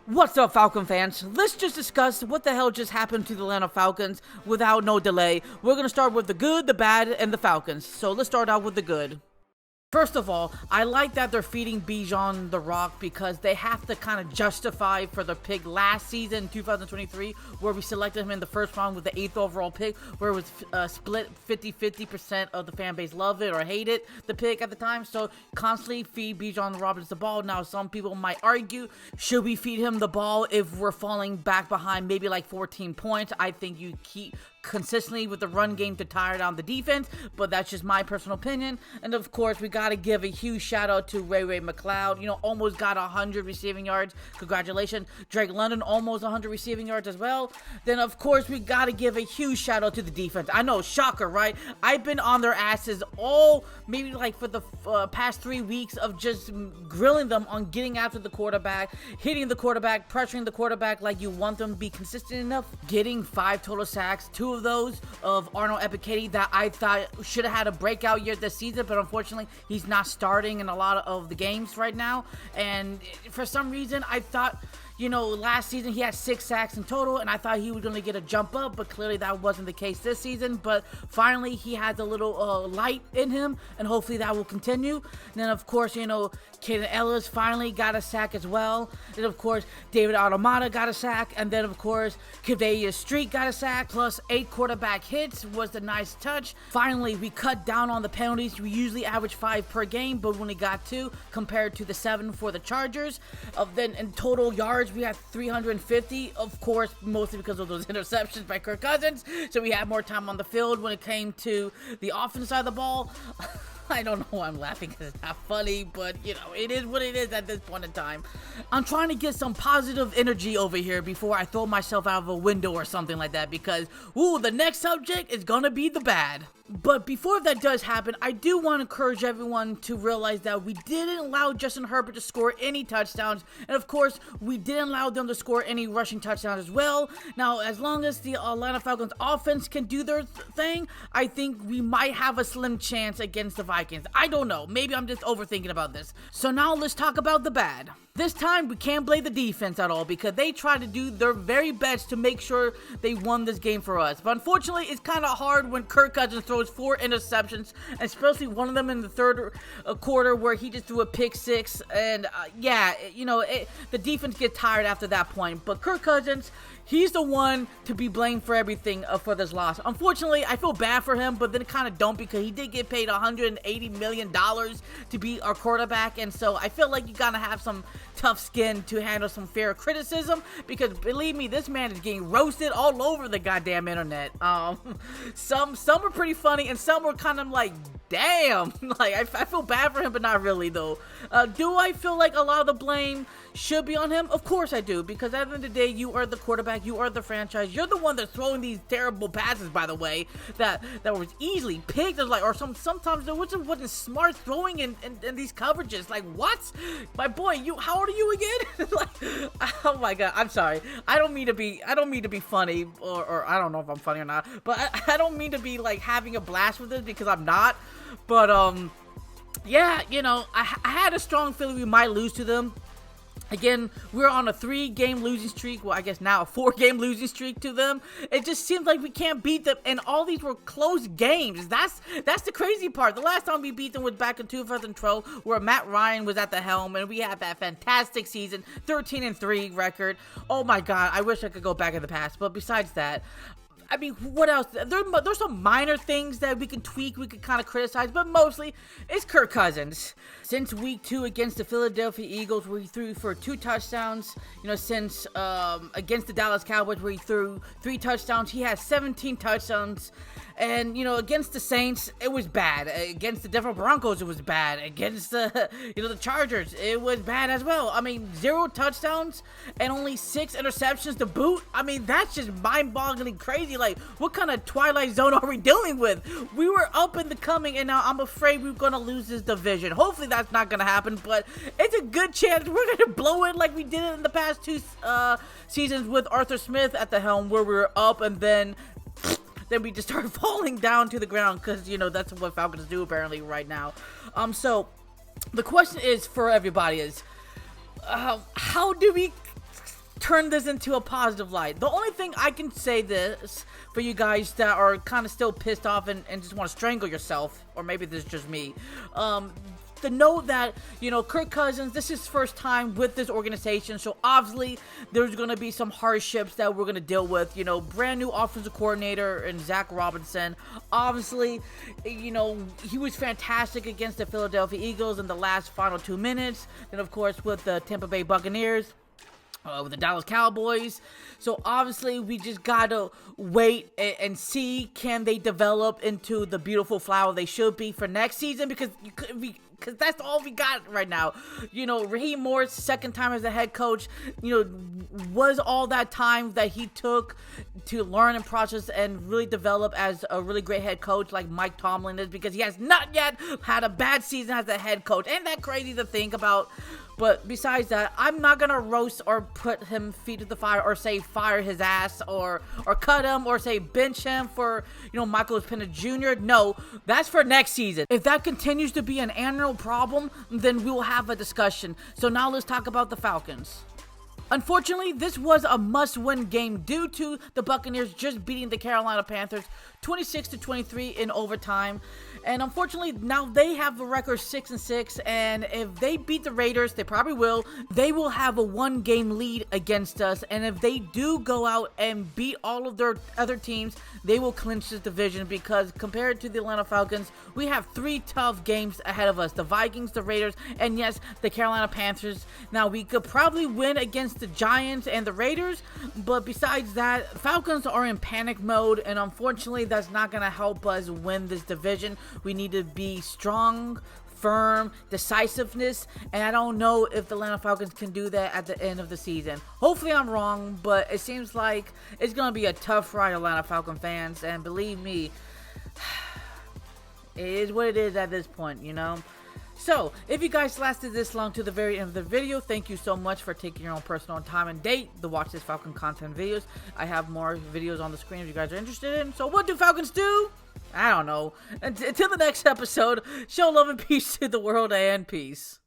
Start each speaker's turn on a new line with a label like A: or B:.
A: What's up, Falcon fans? Let's just discuss what the hell just happened to the Atlanta Falcons without no delay. We're going to start with the good, the bad, and the Falcons. So let's start out with the good. First of all, I like that they're feeding Bijan the rock because they have to kind of justify for the pick last season, 2023, where we selected him in the first round with the 8th overall pick, where it was split 50-50% of the fan base loved it or hated the pick at the time. So constantly feed Bijan Robinson the ball. Now, some people might argue, should we feed him the ball if we're falling back behind maybe like 14 points? I think you keep consistently with the run game to tire down the defense, but that's just my personal opinion. And of course, we got to give a huge shout out to Ray McCloud. Almost got 100 receiving yards. Congratulations. Drake London almost 100 receiving yards as well. Then of course, we got to give a huge shout out to the defense. I know, shocker, right? I've been on their asses maybe like for the past 3 weeks of just grilling them on getting after the quarterback, hitting the quarterback, pressuring the quarterback like you want them to be consistent enough, getting 5 total sacks, 2 of those of Arnold Ebiketie that I thought should have had a breakout year this season, but unfortunately he's not starting in a lot of the games right now. And for some reason I thought, last season he had 6 sacks in total, and I thought he was going to get a jump up, but clearly that wasn't the case this season. But finally, he has a little light in him, and hopefully that will continue. And then, of course, Kaden Ellis finally got a sack as well. And, of course, David Automata got a sack. And then, of course, Kavaya Street got a sack, plus 8 quarterback hits was the nice touch. Finally, we cut down on the penalties. We usually average 5 per game, but we only got 2 compared to the 7 for the Chargers. Then in total yards, we had 350, of course, mostly because of those interceptions by Kirk Cousins. So we had more time on the field when it came to the offense side of the ball. I don't know why I'm laughing because it's not funny, but it is what it is at this point in time. I'm trying to get some positive energy over here before I throw myself out of a window or something like that, because the next subject is gonna be the bad. But before that does happen, I do want to encourage everyone to realize that we didn't allow Justin Herbert to score any touchdowns, and of course, we didn't allow them to score any rushing touchdowns as well. Now, as long as the Atlanta Falcons offense can do their thing, I think we might have a slim chance against the Vikings. I don't know. Maybe I'm just overthinking about this. So now let's talk about the bad. This time, we can't blame the defense at all because they tried to do their very best to make sure they won this game for us. But unfortunately, it's kind of hard when Kirk Cousins throws 4 interceptions, especially one of them in the third quarter where he just threw a pick 6. And the defense gets tired after that point. But Kirk Cousins, he's the one to be blamed for everything for this loss. Unfortunately, I feel bad for him, but then kind of don't because he did get paid $180 million to be our quarterback. And so I feel like you gotta have some tough skin to handle some fair criticism, because believe me, this man is getting roasted all over the goddamn internet. Some are pretty funny and some are kind of like, damn, like I feel bad for him, but not really though. Do I feel like a lot of the blame should be on him? Of course I do, because at the end of the day, you are the quarterback, you are the franchise, you're the one that's throwing these terrible passes, by the way, that was easily picked, or sometimes there wasn't smart throwing in these coverages. Like, what? My boy, how old are you again? Like, oh my god, I'm sorry. I don't mean to be funny, or I don't know if I'm funny or not, but I don't mean to be like having a blast with this, because I'm not. But yeah, I had a strong feeling we might lose to them. Again, we're on a 3-game losing streak. Well, I guess now a 4-game losing streak to them. It just seems like we can't beat them, and all these were close games. That's the crazy part. The last time we beat them was back in 2012, where Matt Ryan was at the helm, and we had that fantastic season, 13-3 record. Oh my god, I wish I could go back in the past. But besides that, I mean, what else? There's some minor things that we can tweak, we can kind of criticize, but mostly it's Kirk Cousins. Since week 2 against the Philadelphia Eagles, where he threw for 2 touchdowns, since against the Dallas Cowboys, where he threw 3 touchdowns, he has 17 touchdowns. And, against the Saints, it was bad. Against the Denver Broncos, it was bad. Against the, the Chargers, it was bad as well. I mean, 0 touchdowns and only 6 interceptions to boot. I mean, that's just mind-boggling crazy. Like, what kind of Twilight Zone are we dealing with? We were up in the coming, and now I'm afraid we're going to lose this division. Hopefully that's not going to happen, but it's a good chance we're going to blow it like we did it in the past 2 seasons with Arthur Smith at the helm, where we were up and then we just start falling down to the ground, because that's what Falcons do apparently right now. So the question is for everybody is, how do we turn this into a positive light. The only thing I can say this for you guys that are kind of still pissed off and just want to strangle yourself, or maybe this is just me, to know that, you know, Kirk Cousins, this is his first time with this organization, so obviously there's going to be some hardships that we're going to deal with. You know, brand new offensive coordinator and Zach Robinson. Obviously, you know, he was fantastic against the Philadelphia Eagles in the last final 2 minutes. Then, of course, with the Tampa Bay Buccaneers. With the Dallas Cowboys. So obviously we just gotta wait and see, can they develop into the beautiful flower they should be for next season, because that's all we got right now. You know, Raheem Morris, second time as a head coach, you know, was all that time that he took to learn and process and really develop as a really great head coach like Mike Tomlin is, because he has not yet had a bad season as a head coach. Ain't that crazy to think about? But besides that, I'm not gonna roast or put him feet to the fire or say fire his ass or cut him or say bench him for, you know, Michael Penix Jr. No, that's for next season. If that continues to be an annual problem, then we will have a discussion. So now let's talk about the Falcons. Unfortunately, this was a must-win game due to the Buccaneers just beating the Carolina Panthers 26-23 in overtime. And unfortunately, now they have the record 6-6, and if they beat the Raiders, they probably will, they will have a 1-game lead against us. And if they do go out and beat all of their other teams, they will clinch this division, because compared to the Atlanta Falcons, we have 3 tough games ahead of us. The Vikings, the Raiders, and yes, the Carolina Panthers. Now, we could probably win against the Giants and the Raiders, but besides that, Falcons are in panic mode, and unfortunately, that's not going to help us win this division. We need to be strong, firm, decisiveness, and I don't know if the Atlanta Falcons can do that at the end of the season. Hopefully I'm wrong, but it seems like it's going to be a tough ride, Atlanta Falcon fans, and believe me, it is what it is at this point, you know? So, if you guys lasted this long to the very end of the video, thank you so much for taking your own personal time and date to watch this Falcon content videos. I have more videos on the screen if you guys are interested in. So, what do Falcons do? I don't know. Until the next episode, show love and peace to the world, and peace.